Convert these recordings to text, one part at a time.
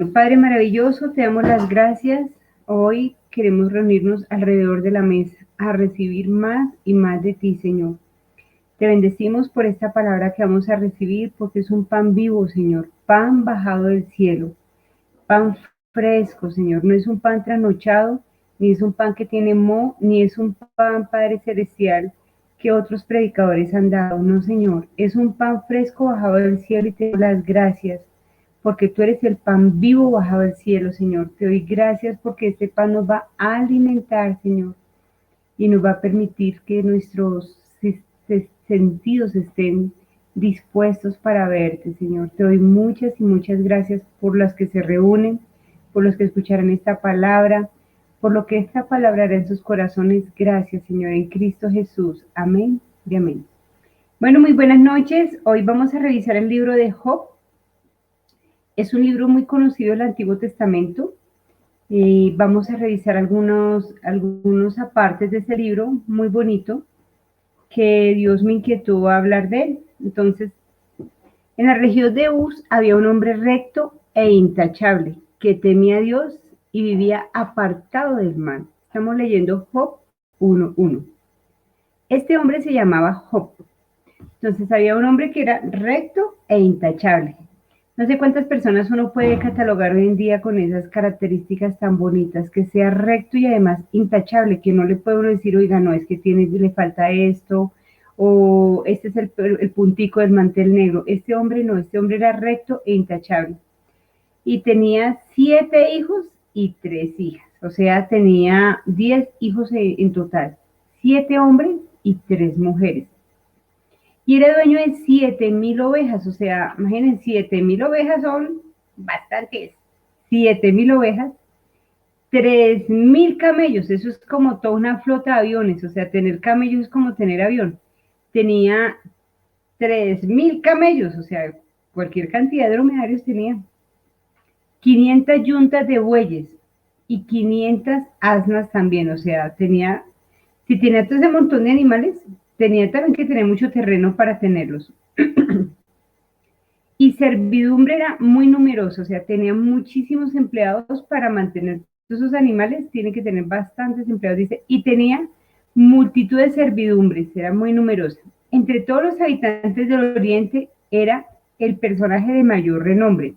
Padre maravilloso, te damos las gracias. Hoy queremos reunirnos alrededor de la mesa a recibir más y más de ti, Señor. Te bendecimos por esta palabra que vamos a recibir porque es un pan vivo, Señor, pan bajado del cielo, pan fresco, Señor. No es un pan trasnochado, ni es un pan que tiene moho, ni es un pan, Padre celestial, que otros predicadores han dado. No, Señor, es un pan fresco bajado del cielo y te doy las gracias porque tú eres el pan vivo bajado del cielo, Señor. Te doy gracias porque este pan nos va a alimentar, Señor, y nos va a permitir que nuestros sentidos estén dispuestos para verte, Señor. Te doy muchas y muchas gracias por las que se reúnen, por los que escucharán esta palabra, por lo que esta palabra hará en sus corazones. Gracias, Señor, en Cristo Jesús. Amén y amén. Bueno, muy buenas noches. Hoy vamos a revisar el libro de Job. Es un libro muy conocido del Antiguo Testamento. Vamos a revisar algunos apartes de ese libro, muy bonito, que Dios me inquietó a hablar de él. Entonces, en la región de Uz había un hombre recto e intachable, que temía a Dios y vivía apartado del mal. Estamos leyendo Job 1:1. Este hombre se llamaba Job. Entonces había un hombre que era recto e intachable. No sé cuántas personas uno puede catalogar hoy en día con esas características tan bonitas, que sea recto y además intachable, que no le puede uno decir, oiga, no, es que le falta esto, o este es el puntico del mantel negro. Este hombre no, este hombre era recto e intachable. Y tenía 7 hijos y 3 hijas, o sea, tenía 10 hijos en total, 7 hombres y 3 mujeres. Y era dueño de 7,000 ovejas, o sea, imaginen, 7,000 ovejas son bastantes. 7,000 ovejas, 3,000 camellos, eso es como toda una flota de aviones, o sea, tener camellos es como tener avión. Tenía 3,000 camellos, o sea, cualquier cantidad de dromedarios tenía. 500 yuntas de bueyes y 500 asnas también, o sea, si tenía todo ese montón de animales, tenía también que tener mucho terreno para tenerlos. Y servidumbre era muy numerosa, o sea, tenía muchísimos empleados para mantener todos esos animales, tiene que tener bastantes empleados, dice, y tenía multitud de servidumbres, era muy numerosa. Entre todos los habitantes del Oriente era el personaje de mayor renombre.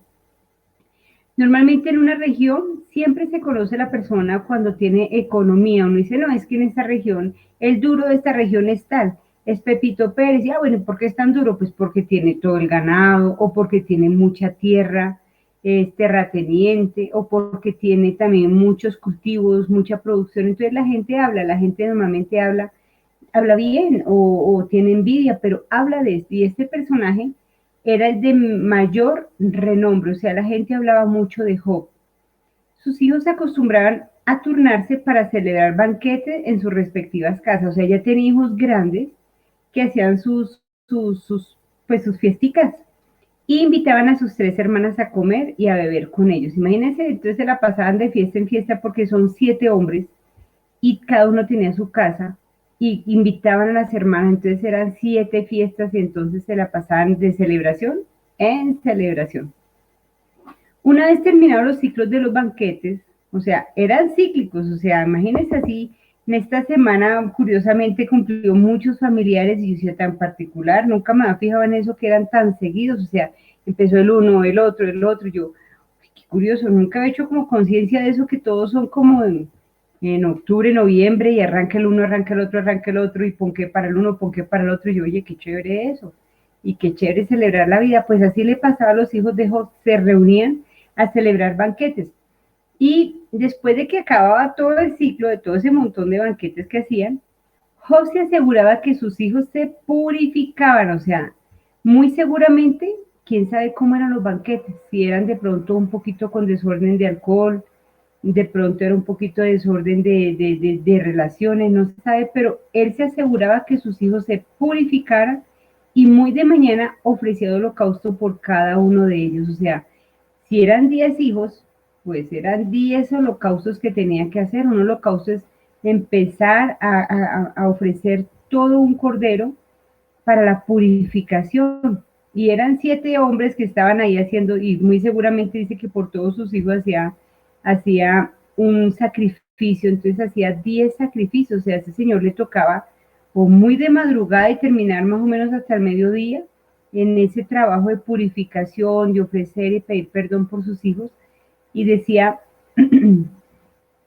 Normalmente en una región siempre se conoce la persona cuando tiene economía. Uno dice, no, es que en esta región, el duro de esta región es tal, es Pepito Pérez. Y, bueno, ¿por qué es tan duro? Pues porque tiene todo el ganado, o porque tiene mucha tierra, es terrateniente, o porque tiene también muchos cultivos, mucha producción. Entonces la gente normalmente habla bien o tiene envidia, pero habla de esto. Y este personaje era el de mayor renombre, o sea, la gente hablaba mucho de Job. Sus hijos se acostumbraban a turnarse para celebrar banquetes en sus respectivas casas, o sea, ella tenía hijos grandes que hacían sus fiesticas y invitaban a sus 3 hermanas a comer y a beber con ellos. Imagínense, entonces se la pasaban de fiesta en fiesta porque son 7 hombres y cada uno tenía su casa y invitaban a las hermanas, entonces eran 7 fiestas y entonces se la pasaban de celebración en celebración. Una vez terminados los ciclos de los banquetes, o sea, eran cíclicos, o sea, imagínense así, en esta semana curiosamente cumplió muchos familiares y yo decía tan particular, nunca me había fijado en eso que eran tan seguidos, o sea, empezó el uno, el otro, yo, qué curioso, nunca he hecho como conciencia de eso, que todos son como en octubre, noviembre, y arranca el uno, arranca el otro, y ponqué para el uno, ponqué para el otro, y yo, oye, qué chévere eso, y qué chévere celebrar la vida. Pues así le pasaba a los hijos de Job, se reunían a celebrar banquetes, y después de que acababa todo el ciclo de todo ese montón de banquetes que hacían, Job se aseguraba que sus hijos se purificaban, o sea, muy seguramente, quién sabe cómo eran los banquetes, si eran de pronto un poquito con desorden de alcohol, de pronto era un poquito de desorden de relaciones, no se sabe, pero él se aseguraba que sus hijos se purificaran y muy de mañana ofrecía holocausto por cada uno de ellos. O sea, si eran 10 hijos, pues eran 10 holocaustos que tenía que hacer. Un holocausto es empezar a ofrecer todo un cordero para la purificación. Y eran 7 hombres que estaban ahí haciendo, y muy seguramente dice que por todos sus hijos hacía un sacrificio, entonces hacía 10 sacrificios, o sea, a ese señor le tocaba o muy de madrugada y terminar más o menos hasta el mediodía en ese trabajo de purificación, de ofrecer y pedir perdón por sus hijos, y decía,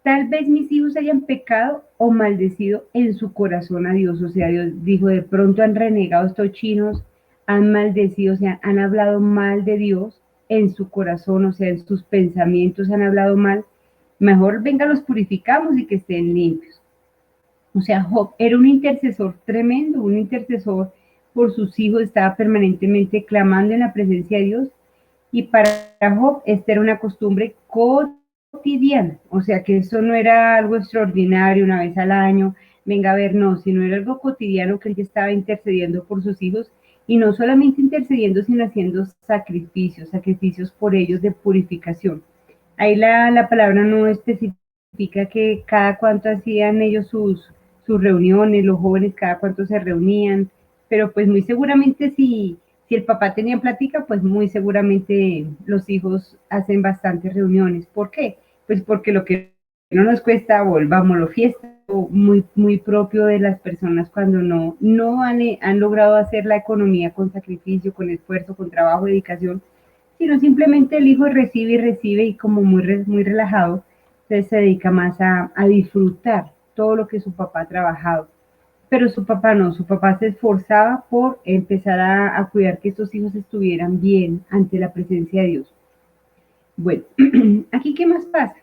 tal vez mis hijos hayan pecado o maldecido en su corazón a Dios. O sea, Dios dijo, de pronto han renegado estos chinos, han maldecido, o sea, han hablado mal de Dios en su corazón, o sea, en sus pensamientos han hablado mal. Mejor venga, los purificamos y que estén limpios. O sea, Job era un intercesor tremendo, un intercesor por sus hijos, estaba permanentemente clamando en la presencia de Dios, y para Job esta era una costumbre cotidiana, o sea que eso no era algo extraordinario una vez al año, venga a ver, no, sino era algo cotidiano que él ya estaba intercediendo por sus hijos, y no solamente intercediendo, sino haciendo sacrificios, sacrificios por ellos de purificación. Ahí la palabra no especifica que cada cuánto hacían ellos sus reuniones, los jóvenes cada cuánto se reunían, pero pues muy seguramente si el papá tenía plática, pues muy seguramente los hijos hacen bastantes reuniones. ¿Por qué? Pues porque lo que no nos cuesta, volvámoslo fiesta, muy, muy propio de las personas cuando no han logrado hacer la economía con sacrificio, con esfuerzo, con trabajo, dedicación, sino simplemente el hijo recibe y recibe y como muy relajado, entonces se dedica más a disfrutar todo lo que su papá ha trabajado. Pero su papá no, su papá se esforzaba por empezar a cuidar que estos hijos estuvieran bien ante la presencia de Dios. Bueno, aquí qué más pasa.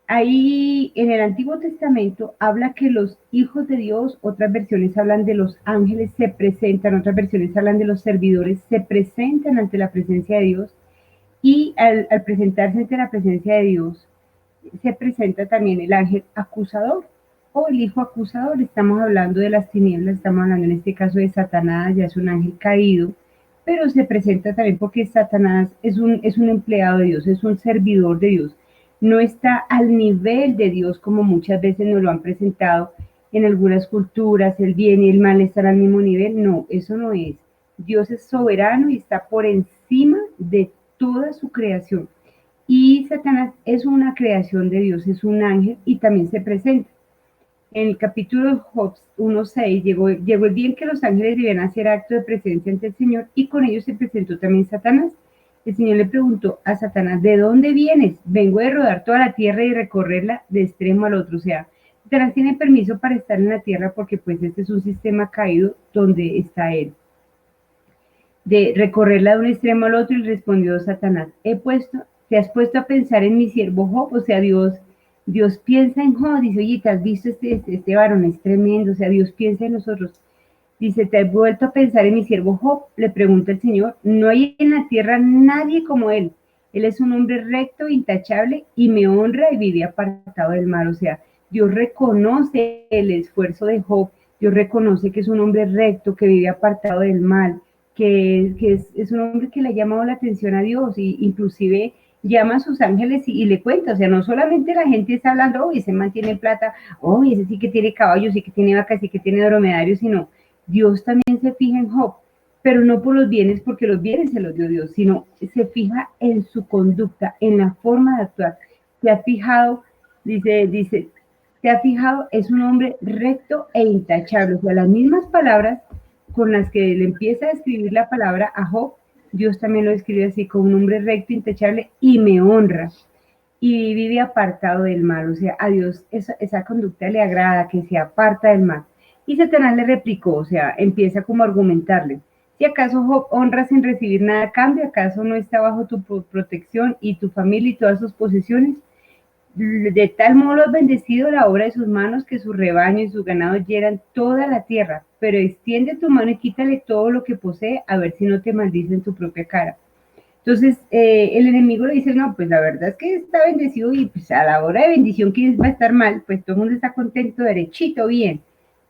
Ahí en el Antiguo Testamento habla que los hijos de Dios, otras versiones hablan de los ángeles se presentan, otras versiones hablan de los servidores se presentan ante la presencia de Dios, y al presentarse ante la presencia de Dios se presenta también el ángel acusador o el hijo acusador. Estamos hablando de las tinieblas, estamos hablando en este caso de Satanás, ya es un ángel caído, pero se presenta también porque Satanás es un empleado de Dios, es un servidor de Dios. No está al nivel de Dios como muchas veces nos lo han presentado en algunas culturas, el bien y el mal están al mismo nivel. No, eso no es. Dios es soberano y está por encima de toda su creación. Y Satanás es una creación de Dios, es un ángel y también se presenta. En el capítulo de Job 1:6 llegó el día en que los ángeles debían hacer acto de presencia ante el Señor, y con ellos se presentó también Satanás. El Señor le preguntó a Satanás, ¿de dónde vienes? Vengo de rodar toda la tierra y recorrerla de extremo al otro. O sea, Satanás tiene permiso para estar en la tierra porque pues este es un sistema caído donde está él. De recorrerla de un extremo al otro, y respondió Satanás, te has puesto a pensar en mi siervo Job. O sea, Dios piensa en Job, dice, oye, ¿te has visto este varón? Es tremendo, o sea, Dios piensa en nosotros. Dice, ¿te has vuelto a pensar en mi siervo Job? Le pregunta el Señor, no hay en la tierra nadie como él. Él es un hombre recto, intachable, y me honra y vive apartado del mal. O sea, Dios reconoce el esfuerzo de Job, Dios reconoce que es un hombre recto, que vive apartado del mal, que es un hombre que le ha llamado la atención a Dios, y inclusive llama a sus ángeles y le cuenta. O sea, no solamente la gente está hablando, oh, ese man tiene plata, oh, ese sí que tiene caballos, sí que tiene vacas, sí que tiene dromedarios, sino Dios también se fija en Job, pero no por los bienes, porque los bienes se los dio Dios, sino se fija en su conducta, en la forma de actuar. Se ha fijado, dice, se ha fijado, es un hombre recto e intachable. O sea, las mismas palabras con las que él empieza a escribir la palabra a Job, Dios también lo escribe así, como un hombre recto, intachable, y me honra, y vive apartado del mal. O sea, a Dios esa conducta le agrada, que se aparta del mal. Y Satanás le replicó, o sea, empieza como a argumentarle, si acaso Job honra sin recibir nada a cambio, acaso no está bajo tu protección y tu familia y todas sus posesiones. De tal modo lo has bendecido la obra de sus manos, que su rebaño y su ganado llenan toda la tierra. Pero extiende tu mano y quítale todo lo que posee, a ver si no te maldice en tu propia cara. Entonces, el enemigo le dice, no, pues la verdad es que está bendecido, y pues a la hora de bendición, ¿quién va a estar mal? Pues todo el mundo está contento, derechito, bien.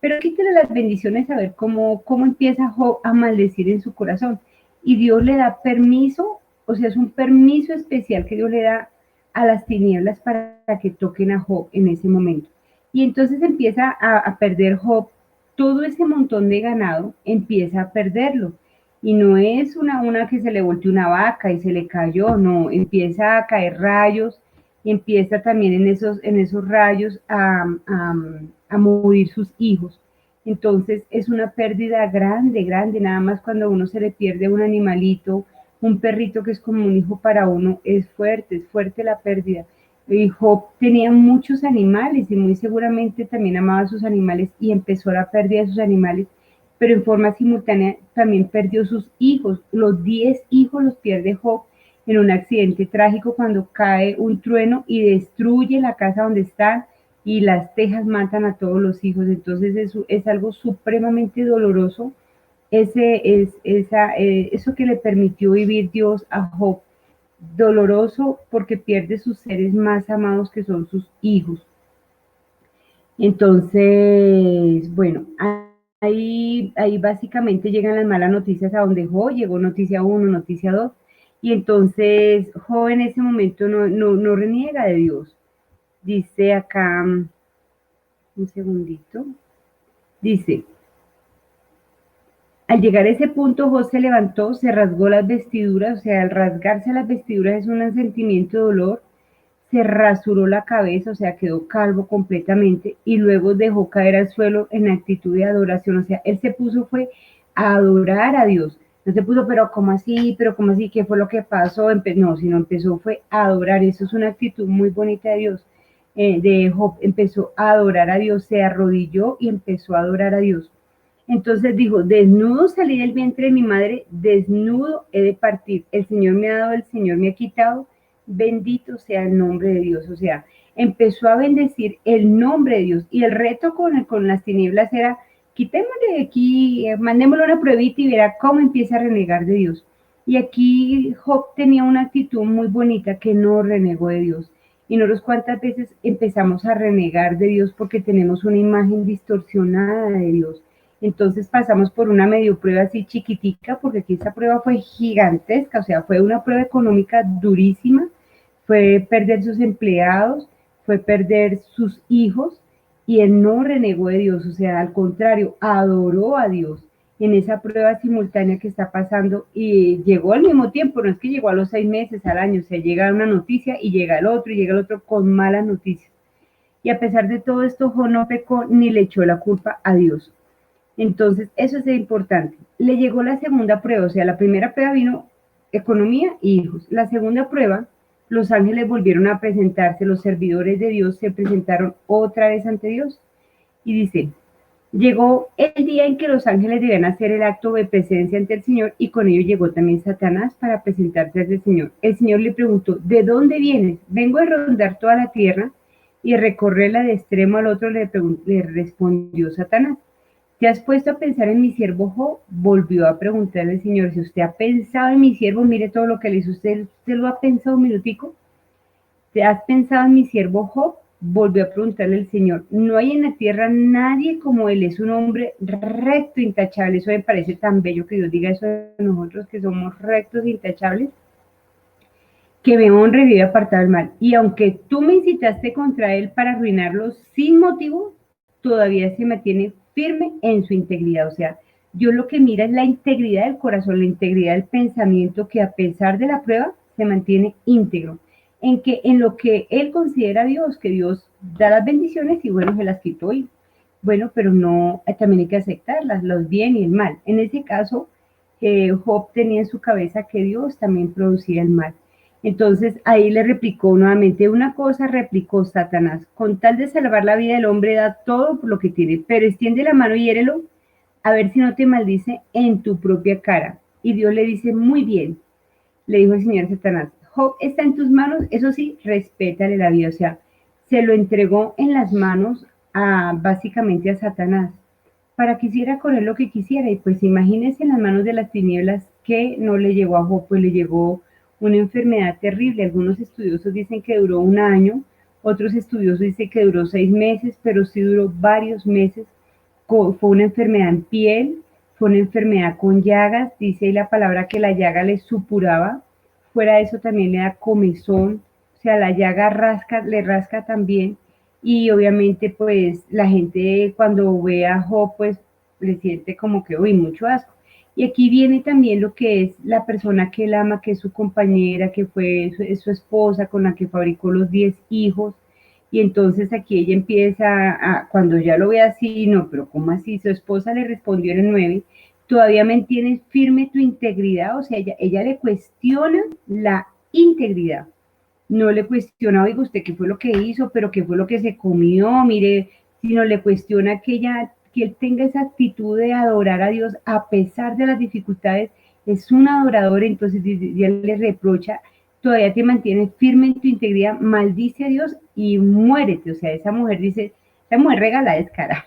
Pero quítale las bendiciones, a ver cómo empieza Job a maldecir en su corazón. Y Dios le da permiso, o sea, es un permiso especial que Dios le da a las tinieblas para que toquen a Job en ese momento. Y entonces empieza a perder Job todo ese montón de ganado, empieza a perderlo. Y no es una que se le volteó una vaca y se le cayó, no, empieza a caer rayos y empieza también en esos rayos a morir sus hijos. Entonces es una pérdida grande, grande, nada más cuando a uno se le pierde un animalito, un perrito que es como un hijo para uno, es fuerte la pérdida. Y Job tenía muchos animales y muy seguramente también amaba a sus animales y empezó la pérdida de sus animales, pero en forma simultánea también perdió sus hijos. Los 10 hijos los pierde Job en un accidente trágico cuando cae un trueno y destruye la casa donde están y las tejas matan a todos los hijos. Entonces es algo supremamente doloroso eso que le permitió vivir Dios a Job. Doloroso porque pierde sus seres más amados que son sus hijos. Entonces, bueno, ahí básicamente llegan las malas noticias a donde Job, llegó noticia uno, noticia 2, y entonces Job en ese momento no reniega de Dios. Dice acá, un segundito, dice, al llegar a ese punto, Job se levantó, se rasgó las vestiduras, o sea, al rasgarse las vestiduras es un sentimiento de dolor, se rasuró la cabeza, o sea, quedó calvo completamente y luego dejó caer al suelo en actitud de adoración, o sea, él se puso fue a adorar a Dios. No se puso, pero cómo así, ¿qué fue lo que pasó? No, sino empezó fue a adorar. Eso es una actitud muy bonita de Dios. De Job empezó a adorar a Dios, se arrodilló y empezó a adorar a Dios. Entonces dijo, desnudo salí del vientre de mi madre, desnudo he de partir. El Señor me ha dado, el Señor me ha quitado, bendito sea el nombre de Dios. O sea, empezó a bendecir el nombre de Dios. Y el reto con las tinieblas era, quitémosle de aquí, mandémosle una pruebita y verá cómo empieza a renegar de Dios. Y aquí Job tenía una actitud muy bonita que no renegó de Dios. Y nosotros cuántas veces empezamos a renegar de Dios porque tenemos una imagen distorsionada de Dios. Entonces pasamos por una medio prueba así chiquitica, porque aquí esta prueba fue gigantesca, o sea, fue una prueba económica durísima, fue perder sus empleados, fue perder sus hijos, y él no renegó de Dios, o sea, al contrario, adoró a Dios en esa prueba simultánea que está pasando y llegó al mismo tiempo, no es que llegó a los 6 meses, al año, o sea, llega una noticia y llega el otro y llega el otro con malas noticias. Y a pesar de todo esto, Job no pecó ni le echó la culpa a Dios. Entonces, eso es importante. Le llegó la segunda prueba, o sea, la primera prueba vino economía y hijos. La segunda prueba, los ángeles volvieron a presentarse, los servidores de Dios se presentaron otra vez ante Dios. Y dice, llegó el día en que los ángeles debían hacer el acto de presencia ante el Señor y con ello llegó también Satanás para presentarse ante el Señor. El Señor le preguntó, ¿de dónde vienes? Vengo a rondar toda la tierra y recorrerla de extremo al otro, le respondió Satanás. ¿Te has puesto a pensar en mi siervo Job? Volvió a preguntarle el Señor, si usted ha pensado en mi siervo, mire todo lo que le hizo ¿usted lo ha pensado un minutico? ¿Te has pensado en mi siervo Job? Volvió a preguntarle el Señor. No hay en la tierra nadie como él, es un hombre recto, intachable. Eso me parece tan bello que Dios diga eso de nosotros, que somos rectos, intachables, que me honre y vive apartado del mal. Y aunque tú me incitaste contra él para arruinarlo sin motivo, todavía se mantiene firme en su integridad. O sea, Dios lo que mira es la integridad del corazón, la integridad del pensamiento, que a pesar de la prueba se mantiene íntegro. En lo que él considera a Dios, que Dios da las bendiciones y bueno, se las quitó y bueno, pero no, también hay que aceptarlas, los bien y el mal. En ese caso, Job tenía en su cabeza que Dios también producía el mal. Entonces ahí le replicó nuevamente una cosa, replicó Satanás, con tal de salvar la vida del hombre da todo por lo que tiene, pero extiende la mano y hiérelo, a ver si no te maldice en tu propia cara. Y Dios le dice, muy bien, le dijo el Señor Satanás, Job está en tus manos, eso sí, respétale la vida, o sea, se lo entregó en las manos básicamente a Satanás, para que hiciera con él lo que quisiera, y pues imagínese en las manos de las tinieblas que no le llegó a Job, pues le llegó una enfermedad terrible. Algunos estudiosos dicen que duró un año, otros estudiosos dicen que duró 6 meses, pero sí duró varios meses. Fue una enfermedad en piel, fue una enfermedad con llagas, dice ahí la palabra que la llaga le supuraba, fuera de eso también le da comezón, o sea, la llaga rasca, le rasca también, y obviamente pues la gente cuando ve a Job pues le siente como que, uy, mucho asco. Y aquí viene también lo que es la persona que él ama, que es su compañera, que fue su esposa, con la que fabricó los 10 hijos. Y entonces aquí ella empieza cuando ya lo ve así, no, pero ¿cómo así? Su esposa le respondió en el 9, todavía mantienes firme tu integridad, o sea, ella le cuestiona la integridad. No le cuestiona, oiga, usted qué fue lo que hizo, pero qué fue lo que se comió, mire, sino le cuestiona que él tenga esa actitud de adorar a Dios a pesar de las dificultades. Es un adorador, entonces ya le reprocha, todavía te mantienes firme en tu integridad, maldice a Dios y muérete. O sea, esa mujer dice, esa mujer regala es cara.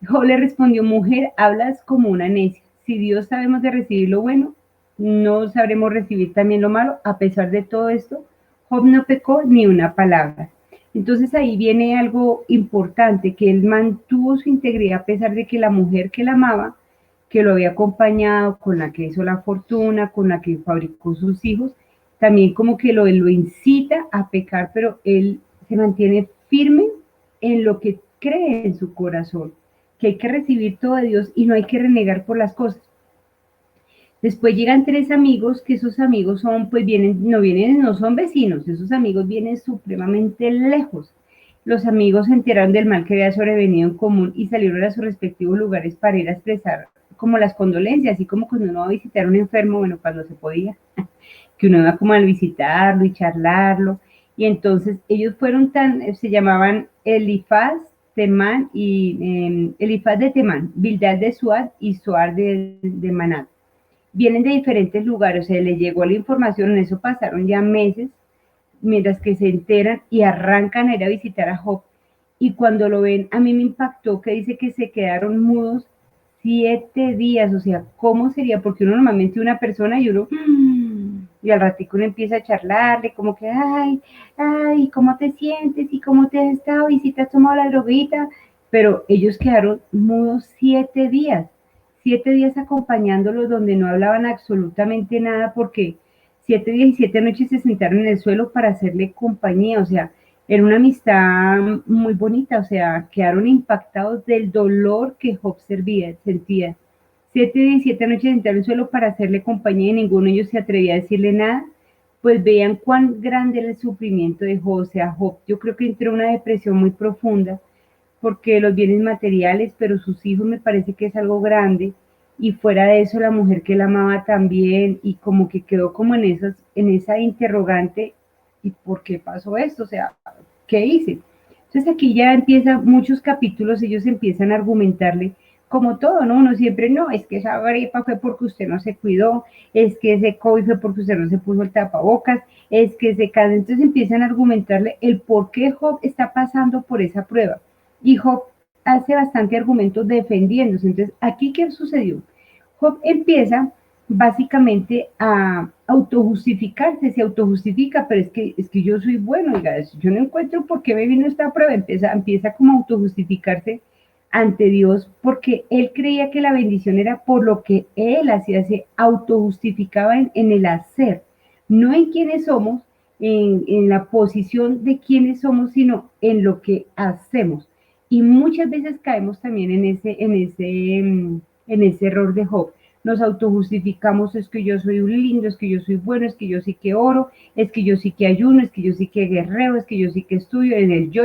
Job le respondió, mujer, hablas como una necia. Si Dios sabemos de recibir lo bueno, no sabremos recibir también lo malo. A pesar de todo esto, Job no pecó ni una palabra. Entonces ahí viene algo importante, que él mantuvo su integridad a pesar de que la mujer que la amaba, que lo había acompañado, con la que hizo la fortuna, con la que fabricó sus hijos, también como que lo incita a pecar, pero él se mantiene firme en lo que cree en su corazón, que hay que recibir todo de Dios y no hay que renegar por las cosas. Después llegan tres amigos, que esos amigos son, pues vienen, no son vecinos, esos amigos vienen supremamente lejos. Los amigos se enteraron del mal que había sobrevenido en común y salieron a sus respectivos lugares para ir a expresar como las condolencias, así como cuando uno va a visitar a un enfermo, bueno, cuando se podía, que uno iba como a visitarlo y charlarlo. Y entonces ellos fueron se llamaban Elifaz, Temán y Elifaz de Temán, Bildad de Suad y Suar de Manat. Vienen de diferentes lugares, o sea, les llegó la información, en eso pasaron ya meses, mientras que se enteran y arrancan a ir a visitar a Job. Y cuando lo ven, a mí me impactó que dice que se quedaron mudos 7 días, o sea, ¿cómo sería? Porque uno normalmente una persona y uno, y al ratico uno empieza a charlarle, como que, ay, ¿cómo te sientes? ¿Y cómo te has estado? ¿Y si te has tomado la droguita? Pero ellos quedaron mudos 7 días. 7 días acompañándolos donde no hablaban absolutamente nada porque 7 días y 7 noches se sentaron en el suelo para hacerle compañía, o sea, era una amistad muy bonita, o sea, quedaron impactados del dolor que Job sentía. 7 días y 7 noches se sentaron en el suelo para hacerle compañía y ninguno de ellos se atrevía a decirle nada, pues veían cuán grande era el sufrimiento de Job, o sea, Job yo creo que entró en una depresión muy profunda porque los bienes materiales, pero sus hijos me parece que es algo grande, y fuera de eso la mujer que la amaba también, y como que quedó como en esa interrogante, ¿y por qué pasó esto? O sea, ¿qué hice? Entonces aquí ya empieza muchos capítulos, ellos empiezan a argumentarle, como todo, ¿no? Uno siempre, no, es que esa gripa fue porque usted no se cuidó, es que ese COVID fue porque usted no se puso el tapabocas, es que ese caso, entonces empiezan a argumentarle el por qué Job está pasando por esa prueba. Y Job hace bastante argumentos defendiéndose. Entonces, ¿aquí qué sucedió? Job empieza básicamente a autojustificarse, se autojustifica, pero es que yo soy bueno, oiga, yo no encuentro por qué me vino esta prueba, empieza como a autojustificarse ante Dios, porque él creía que la bendición era por lo que él hacía, se autojustificaba en el hacer, no en quiénes somos, en la posición de quiénes somos, sino en lo que hacemos. Y muchas veces caemos también en ese error de Job. Nos autojustificamos, es que yo soy un lindo, es que yo soy bueno, es que yo sí que oro, es que yo sí que ayuno, es que yo sí que guerrero, es que yo sí que estudio en el yo,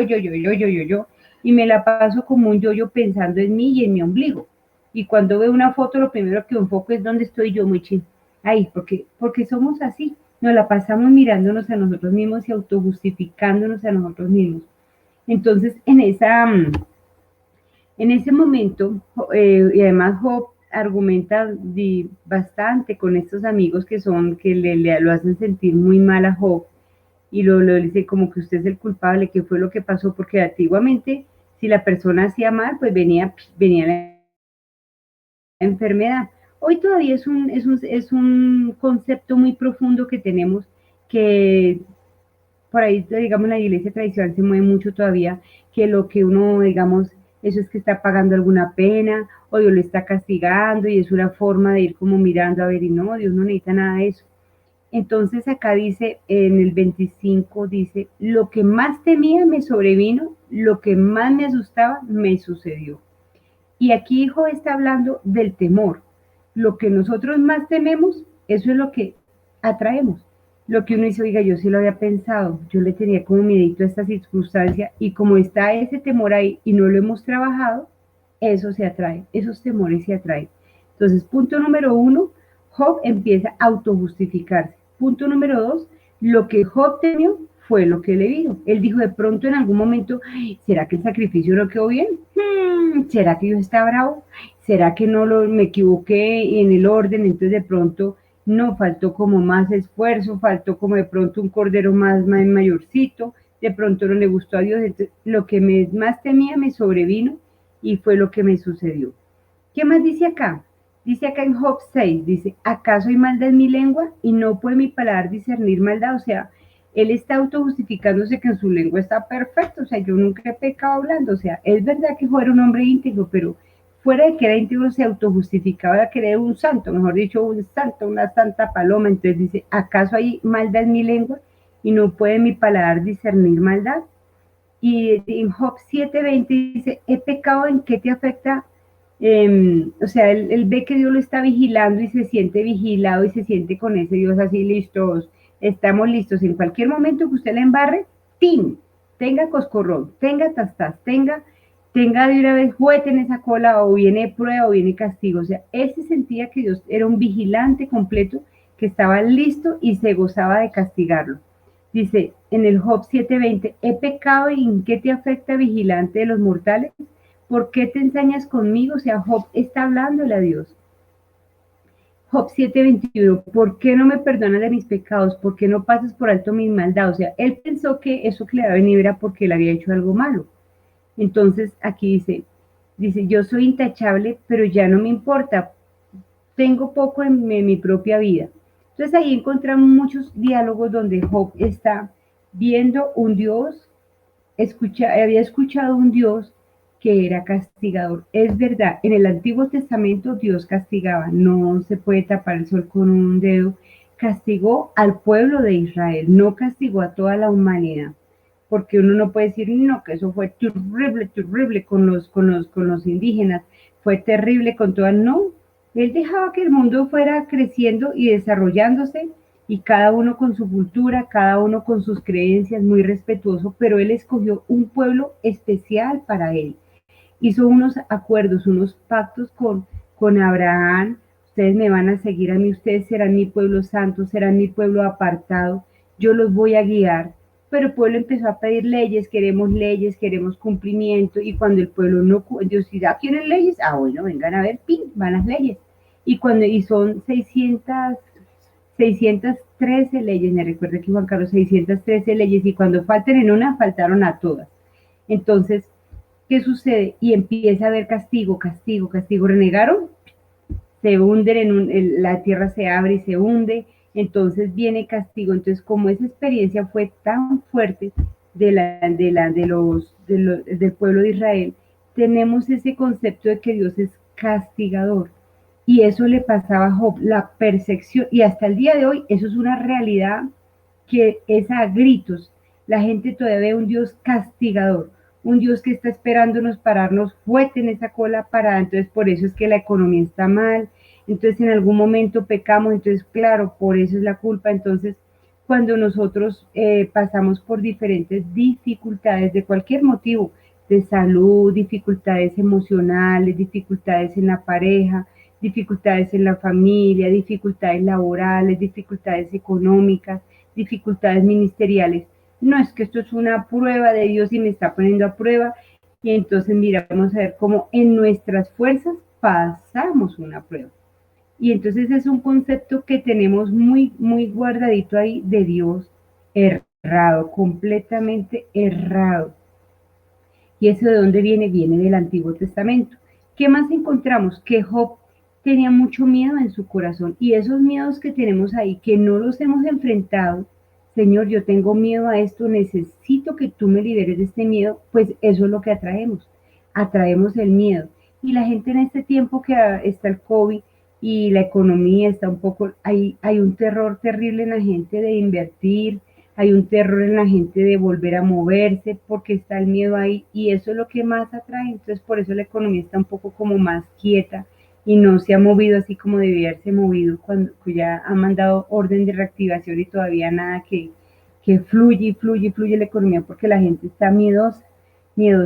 y me la paso como un yo pensando en mí y en mi ombligo. Y cuando veo una foto, lo primero que enfoco es dónde estoy yo, muy chido. Ahí, porque somos así, nos la pasamos mirándonos a nosotros mismos y autojustificándonos a nosotros mismos. Entonces, en ese momento, y además Job argumenta bastante con estos amigos que lo hacen sentir muy mal a Job, y lo dice como que usted es el culpable, que fue lo que pasó, porque antiguamente si la persona hacía mal, pues venía la enfermedad. Hoy todavía es un concepto muy profundo que tenemos, que por ahí, digamos, la iglesia tradicional se mueve mucho todavía, que lo que uno, digamos, eso es que está pagando alguna pena, o Dios le está castigando, y es una forma de ir como mirando a ver, y no, Dios no necesita nada de eso. Entonces acá dice, en el 25 dice, lo que más temía me sobrevino, lo que más me asustaba me sucedió. Y aquí Job está hablando del temor. lo que nosotros más tememos, eso es lo que atraemos. Lo que uno dice, oiga, yo sí lo había pensado, yo le tenía como miedito a esta circunstancia y como está ese temor ahí y no lo hemos trabajado, eso se atrae, esos temores se atraen. Entonces, punto número uno, Job empieza a autojustificarse. Punto número dos, lo que Job temió fue lo que le vino. Él dijo de pronto en algún momento, ¿será que el sacrificio no quedó bien? ¿Será que Dios está bravo? ¿Será que me equivoqué en el orden? Entonces de pronto no faltó como más esfuerzo, faltó como de pronto un cordero más mayorcito, de pronto no le gustó a Dios. Entonces, lo que más temía me sobrevino y fue lo que me sucedió. ¿Qué más dice acá? Dice acá en Job 6, dice, ¿acaso hay maldad en mi lengua y no puede mi paladar discernir maldad? O sea, él está autojustificándose que en su lengua está perfecto, o sea, yo nunca he pecado hablando, o sea, es verdad que Job era un hombre íntegro, pero fuera de que era íntegro se autojustificaba que era un santo, mejor dicho, un santo, una santa paloma, entonces dice, ¿acaso hay maldad en mi lengua y no puede mi paladar discernir maldad? Y en Job 7:20 dice, ¿he pecado en qué te afecta? O sea, él ve que Dios lo está vigilando y se siente vigilado y se siente con ese Dios así listos, estamos listos. En cualquier momento que usted le embarre, ¡tim! Tenga coscorrón, tenga tastas, tenga de una vez juguete en esa cola o viene prueba o viene castigo. O sea, él se sentía que Dios era un vigilante completo que estaba listo y se gozaba de castigarlo. Dice en el Job 7:20, ¿he pecado y en qué te afecta, vigilante de los mortales? ¿Por qué te ensañas conmigo? O sea, Job está hablándole a Dios. Job 7:21, ¿por qué no me perdonas de mis pecados? ¿Por qué no pasas por alto mis maldades? O sea, él pensó que eso que le iba a venir era porque él había hecho algo malo. Entonces aquí dice, yo soy intachable, pero ya no me importa, tengo poco en mi propia vida. Entonces ahí encontramos muchos diálogos donde Job está viendo un Dios, había escuchado un Dios que era castigador. Es verdad, en el Antiguo Testamento Dios castigaba, no se puede tapar el sol con un dedo. Castigó al pueblo de Israel, no castigó a toda la humanidad, porque uno no puede decir, no, que eso fue terrible, terrible con los indígenas, fue terrible con todas, no, él dejaba que el mundo fuera creciendo y desarrollándose y cada uno con su cultura, cada uno con sus creencias, muy respetuoso, pero él escogió un pueblo especial para él. Hizo unos acuerdos, unos pactos con Abraham, ustedes me van a seguir a mí, ustedes serán mi pueblo santo, serán mi pueblo apartado, yo los voy a guiar. Pero el pueblo empezó a pedir leyes, queremos cumplimiento, y cuando el pueblo no, Dios dice, ¿ah, quieren leyes? Ah, bueno, vengan a ver, pin, van las leyes. Y son 613 leyes, me recuerda que Juan Carlos, 613 leyes, y cuando falten en una, faltaron a todas. Entonces, ¿qué sucede? Y empieza a haber castigo, castigo, castigo. Renegaron, se hunden, la tierra se abre y se hunde, entonces viene castigo. Entonces, como esa experiencia fue tan fuerte del pueblo de Israel, tenemos ese concepto de que Dios es castigador. Y eso le pasaba a Job, la percepción, y hasta el día de hoy eso es una realidad que es a gritos. La gente todavía ve un Dios castigador, un Dios que está esperándonos pararnos fuerte en esa cola parada. Entonces, por eso es que la economía está mal. Entonces, en algún momento pecamos. Entonces, claro, por eso es la culpa. Entonces, cuando nosotros pasamos por diferentes dificultades de cualquier motivo, de salud, dificultades emocionales, dificultades en la pareja, dificultades en la familia, dificultades laborales, dificultades económicas, dificultades ministeriales. No, es que esto es una prueba de Dios y me está poniendo a prueba. Y entonces, mira, vamos a ver cómo en nuestras fuerzas pasamos una prueba. Y entonces es un concepto que tenemos muy, muy guardadito ahí de Dios errado, completamente errado. ¿Y eso de dónde viene? Viene del Antiguo Testamento. ¿Qué más encontramos? Que Job tenía mucho miedo en su corazón, y esos miedos que tenemos ahí, que no los hemos enfrentado, Señor, yo tengo miedo a esto, necesito que tú me liberes de este miedo, pues eso es lo que atraemos el miedo. Y la gente en este tiempo que está el COVID y la economía está un poco, hay un terror terrible en la gente de invertir, hay un terror en la gente de volver a moverse porque está el miedo ahí, y eso es lo que más atrae. Entonces por eso la economía está un poco como más quieta y no se ha movido así como debía haberse movido cuando ya ha mandado orden de reactivación y todavía nada que fluye y fluye y fluye la economía porque la gente está miedosa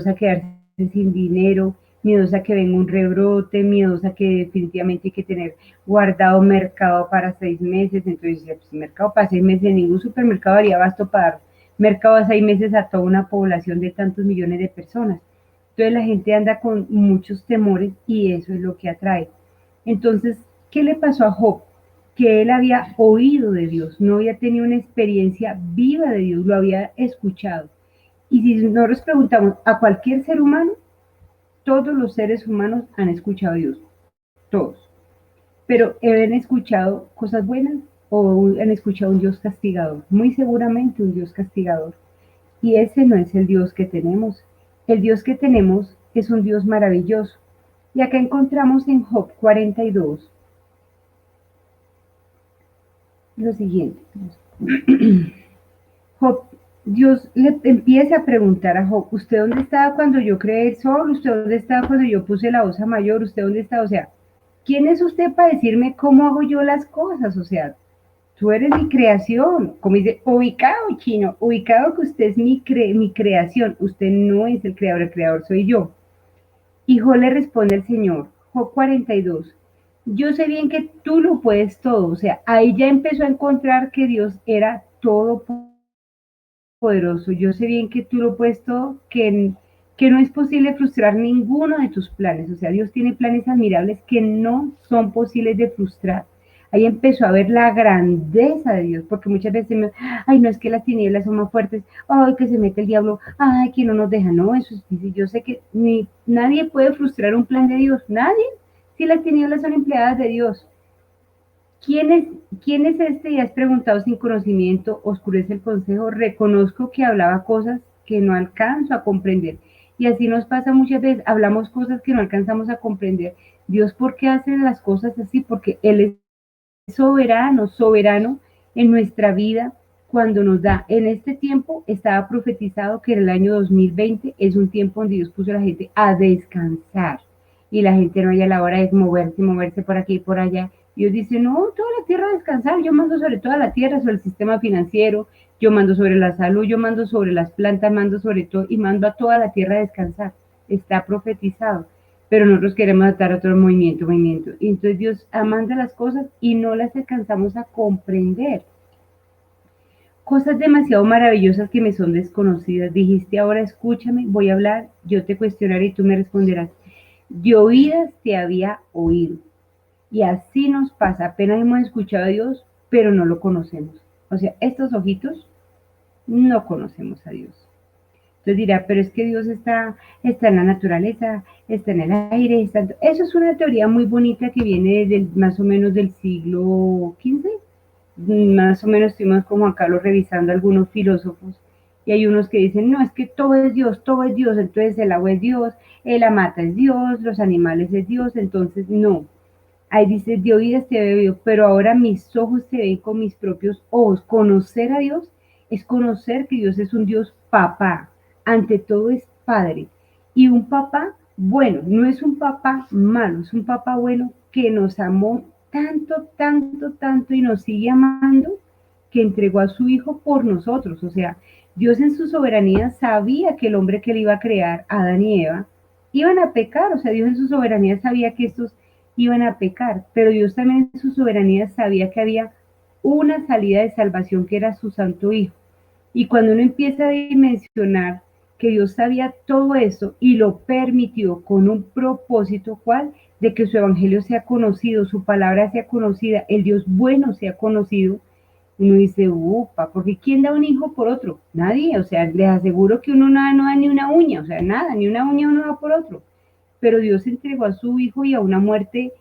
a quedarse sin dinero, miedosa a que venga un rebrote, miedosa a que definitivamente hay que tener guardado mercado para 6 meses. Entonces, pues, mercado para 6 meses, ningún supermercado haría abasto para dar mercado a 6 meses a toda una población de tantos millones de personas. Entonces la gente anda con muchos temores y eso es lo que atrae. Entonces, ¿qué le pasó a Job? Que él había oído de Dios, no había tenido una experiencia viva de Dios, lo había escuchado. Y si nosotros preguntamos a cualquier ser humano, todos los seres humanos han escuchado a Dios, todos. Pero ¿han escuchado cosas buenas o han escuchado un Dios castigador? Muy seguramente un Dios castigador. Y ese no es el Dios que tenemos. El Dios que tenemos es un Dios maravilloso. Y acá encontramos en Job 42 lo siguiente. Job, Dios le empieza a preguntar a Job, ¿usted dónde estaba cuando yo creé el sol? ¿Usted dónde estaba cuando yo puse la osa mayor? ¿Usted dónde está? O sea, ¿quién es usted para decirme cómo hago yo las cosas? O sea, tú eres mi creación, como dice, ubicado chino, ubicado que usted es mi creación, usted no es el creador soy yo. Y Job le responde al Señor, Job 42, yo sé bien que tú lo puedes todo, o sea, ahí ya empezó a encontrar que Dios era todopoderoso, yo sé bien que tú lo puedes todo, que no es posible frustrar ninguno de tus planes, o sea, Dios tiene planes admirables que no son posibles de frustrar. Ahí empezó a ver la grandeza de Dios, porque muchas veces ay, no es que las tinieblas son más fuertes, ay, que se mete el diablo, ay, que no nos deja, no, eso es, yo sé que nadie puede frustrar un plan de Dios, nadie, si las tinieblas son empleadas de Dios. ¿Quién es, ¿Quién es este? Y has preguntado sin conocimiento, oscurece el consejo, reconozco que hablaba cosas que no alcanzo a comprender. Y así nos pasa muchas veces, hablamos cosas que no alcanzamos a comprender. Dios, ¿por qué hace las cosas así? Porque Él es soberano, soberano en nuestra vida cuando nos da. En este tiempo estaba profetizado que el año 2020 es un tiempo donde Dios puso a la gente a descansar y la gente no haya la hora de moverse, moverse por aquí y por allá. Dios dice, no, toda la tierra a descansar, yo mando sobre toda la tierra, sobre el sistema financiero, yo mando sobre la salud, yo mando sobre las plantas, mando sobre todo y mando a toda la tierra a descansar. Está profetizado, pero nosotros queremos atar otro movimiento. Y entonces Dios manda las cosas y no las alcanzamos a comprender. Cosas demasiado maravillosas que me son desconocidas. Dijiste ahora escúchame, voy a hablar, yo te cuestionaré y tú me responderás. De oídas te había oído. Y así nos pasa, apenas hemos escuchado a Dios, pero no lo conocemos. O sea, estos ojitos no conocemos a Dios. Entonces dirá, pero es que Dios está en la naturaleza, está en el aire, eso es una teoría muy bonita que viene desde más o menos del siglo XV. Más o menos estuvimos como acá lo revisando algunos filósofos y hay unos que dicen, no, es que todo es Dios, entonces el agua es Dios, la mata es Dios, los animales es Dios, entonces no. Ahí dice, de oídas te veo yo, pero ahora mis ojos te ven con mis propios ojos. Conocer a Dios es conocer que Dios es un Dios papá, ante todo es padre. Y un papá bueno, no es un papá malo, es un papá bueno que nos amó tanto, tanto, tanto y nos sigue amando que entregó a su hijo por nosotros. O sea, Dios en su soberanía sabía que el hombre que le iba a crear, Adán y Eva, iban a pecar. O sea, Dios en su soberanía sabía que estos iban a pecar, pero Dios también en su soberanía sabía que había una salida de salvación que era su santo hijo. Y cuando uno empieza a dimensionar que Dios sabía todo eso y lo permitió con un propósito, ¿cuál? De que su evangelio sea conocido, su palabra sea conocida, el Dios bueno sea conocido, uno dice, upa, porque ¿quién da un hijo por otro? Nadie, o sea, les aseguro que uno no da ni una uña, o sea, nada, ni una uña uno da por otro. Pero Dios entregó a su hijo y a una muerte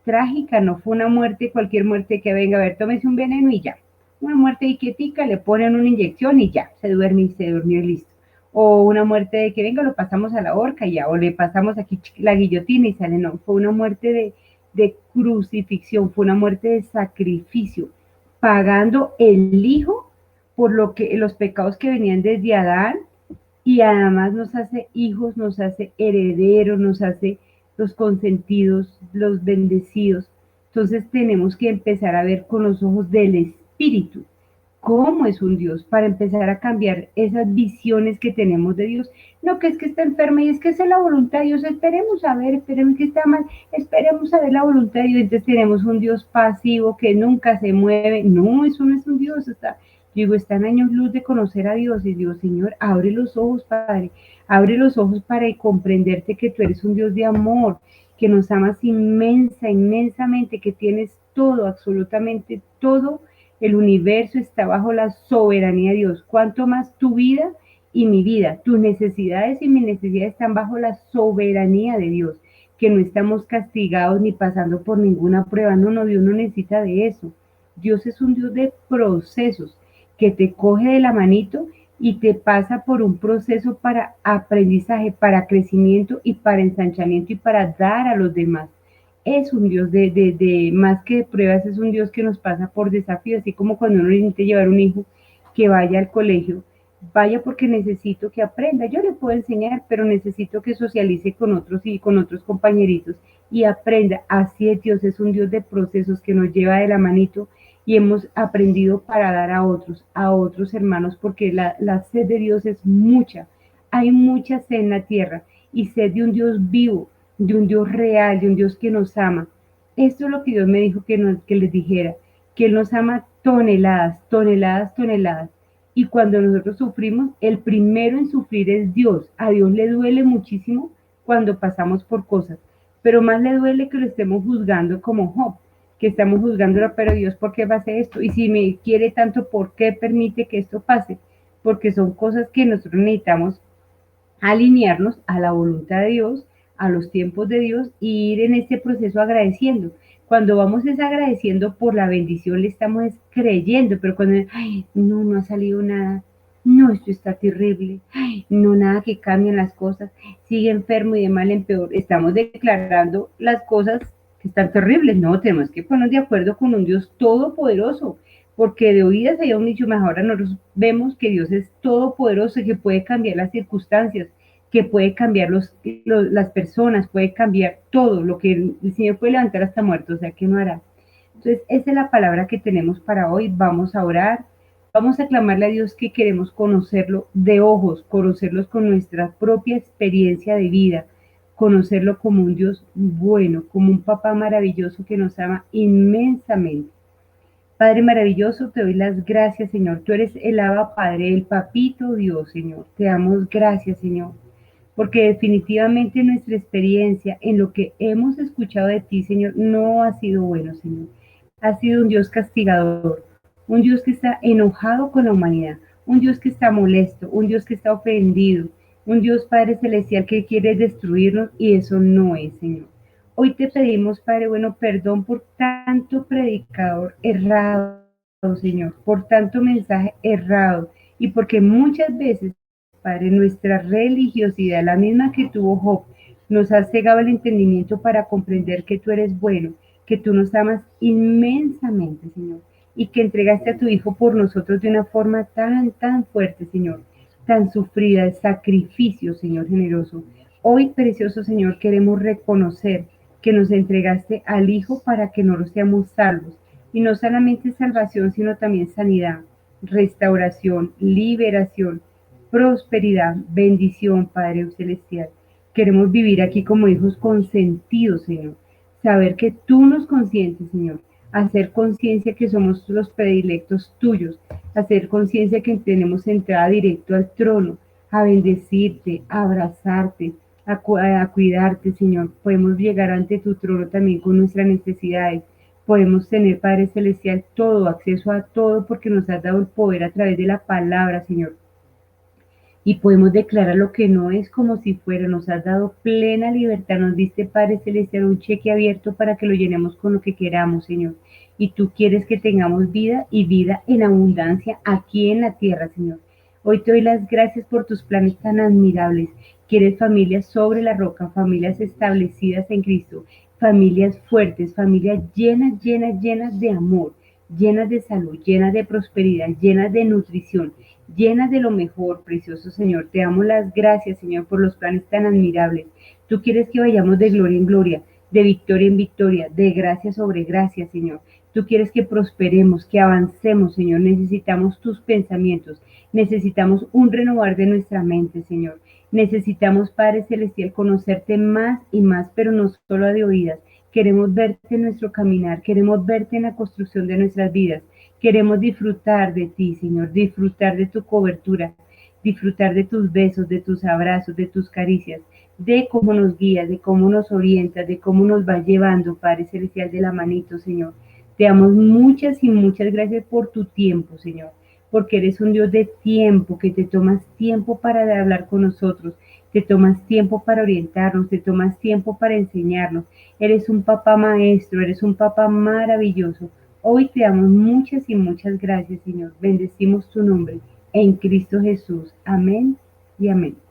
trágica, no fue una muerte, cualquier muerte que venga, a ver, tómese un veneno y ya. Una muerte y quietica, le ponen una inyección y ya, se duerme y se durmió y listo. O una muerte de que venga, lo pasamos a la horca y ya, o le pasamos aquí la guillotina y sale, no, fue una muerte de crucifixión, fue una muerte de sacrificio, pagando el hijo por lo que los pecados que venían desde Adán y además nos hace hijos, nos hace herederos, nos hace los consentidos, los bendecidos. Entonces tenemos que empezar a ver con los ojos del Espíritu cómo es un Dios, para empezar a cambiar esas visiones que tenemos de Dios. No, que es que está enferma y es que esa es la voluntad de Dios. Esperemos a ver, esperemos que está mal, esperemos a ver la voluntad de Dios. Entonces tenemos un Dios pasivo que nunca se mueve. No, eso no es un Dios. Digo, está en años luz de conocer a Dios. Y digo, Señor, abre los ojos, Padre. Abre los ojos para comprenderte que tú eres un Dios de amor, que nos amas inmensamente, que tienes todo, absolutamente todo. El universo está bajo la soberanía de Dios. Cuanto más tu vida y mi vida, tus necesidades y mis necesidades están bajo la soberanía de Dios, que no estamos castigados ni pasando por ninguna prueba. No, no, Dios no necesita de eso. Dios es un Dios de procesos, que te coge de la manito y te pasa por un proceso para aprendizaje, para crecimiento y para ensanchamiento y para dar a los demás. Es un Dios de más que de pruebas, es un Dios que nos pasa por desafíos, así como cuando uno necesita llevar un hijo que vaya al colegio, vaya porque necesito que aprenda. Yo le puedo enseñar, pero necesito que socialice con otros y con otros compañeritos y aprenda. Así es Dios, es un Dios de procesos que nos lleva de la manito y hemos aprendido para dar a otros hermanos, porque la sed de Dios es mucha. Hay mucha sed en la tierra y sed de un Dios vivo, de un Dios real, de un Dios que nos ama. Esto es lo que Dios me dijo que les dijera, que Él nos ama toneladas, toneladas, toneladas. Y cuando nosotros sufrimos, el primero en sufrir es Dios. A Dios le duele muchísimo cuando pasamos por cosas, pero más le duele que lo estemos juzgando como Job, que estamos juzgándolo, pero Dios, ¿por qué va a hacer esto? Y si me quiere tanto, ¿por qué permite que esto pase? Porque son cosas que nosotros necesitamos alinearnos a la voluntad de Dios, a los tiempos de Dios y ir en este proceso agradeciendo. Cuando vamos es agradeciendo por la bendición, le estamos creyendo, pero cuando, ay, no, no ha salido nada, no, esto está terrible, ay, no, nada que cambien las cosas, sigue enfermo y de mal en peor, estamos declarando las cosas que están terribles, no, tenemos que ponernos de acuerdo con un Dios todopoderoso, porque de oídas había un dicho, mejor ahora nosotros vemos que Dios es todopoderoso y que puede cambiar las circunstancias, que puede cambiar las personas, puede cambiar todo, lo que el Señor puede levantar hasta muertos, o sea, que no hará. Entonces, esa es la palabra que tenemos para hoy. Vamos a orar, vamos a clamarle a Dios que queremos conocerlo de ojos, conocerlos con nuestra propia experiencia de vida, conocerlo como un Dios bueno, como un papá maravilloso que nos ama inmensamente. Padre maravilloso, te doy las gracias, Señor. Tú eres el Abba Padre, el Papito Dios, Señor. Te damos gracias, Señor, porque definitivamente nuestra experiencia en lo que hemos escuchado de ti, Señor, no ha sido bueno, Señor. Ha sido un Dios castigador, un Dios que está enojado con la humanidad, un Dios que está molesto, un Dios que está ofendido, un Dios Padre Celestial que quiere destruirnos y eso no es, Señor. Hoy te pedimos, Padre bueno, perdón por tanto predicador errado, Señor, por tanto mensaje errado y porque muchas veces, Padre, nuestra religiosidad, la misma que tuvo Job, nos ha cegado el entendimiento para comprender que tú eres bueno, que tú nos amas inmensamente, Señor, y que entregaste a tu Hijo por nosotros de una forma tan fuerte, Señor, tan sufrida, de sacrificio, Señor generoso. Hoy, precioso Señor, queremos reconocer que nos entregaste al Hijo para que nosotros seamos salvos, y no solamente salvación, sino también sanidad, restauración, liberación, prosperidad, bendición, Padre Celestial. Queremos vivir aquí como hijos consentidos, Señor. Saber que tú nos consientes, Señor. Hacer conciencia que somos los predilectos tuyos. Hacer conciencia que tenemos entrada directo al trono. A bendecirte, a abrazarte, a cuidarte, Señor. Podemos llegar ante tu trono también con nuestras necesidades. Podemos tener, Padre Celestial, todo, acceso a todo, porque nos has dado el poder a través de la palabra, Señor, y podemos declarar lo que no es como si fuera. Nos has dado plena libertad, nos diste, Padre Celestial, un cheque abierto para que lo llenemos con lo que queramos, Señor. Y tú quieres que tengamos vida y vida en abundancia aquí en la tierra, Señor. Hoy te doy las gracias por tus planes tan admirables. Quieres familias sobre la roca, familias establecidas en Cristo, familias fuertes, familias llenas de amor, llenas de salud, llenas de prosperidad, llenas de nutrición, llenas de lo mejor, precioso Señor. Te damos las gracias, Señor, por los planes tan admirables. Tú quieres que vayamos de gloria en gloria, de victoria en victoria, de gracia sobre gracia, Señor. Tú quieres que prosperemos, que avancemos, Señor. Necesitamos tus pensamientos, necesitamos un renovar de nuestra mente, Señor. Necesitamos, Padre Celestial, conocerte más y más, pero no solo de oídas. Queremos verte en nuestro caminar, queremos verte en la construcción de nuestras vidas. Queremos disfrutar de ti, Señor, disfrutar de tu cobertura, disfrutar de tus besos, de tus abrazos, de tus caricias, de cómo nos guías, de cómo nos orientas, de cómo nos vas llevando, Padre Celestial, de la manito, Señor. Te damos muchas y muchas gracias por tu tiempo, Señor, porque eres un Dios de tiempo, que te tomas tiempo para hablar con nosotros, te tomas tiempo para orientarnos, te tomas tiempo para enseñarnos. Eres un papá maestro, eres un papá maravilloso. Hoy te damos muchas y muchas gracias, Señor. Bendecimos tu nombre en Cristo Jesús. Amén y amén.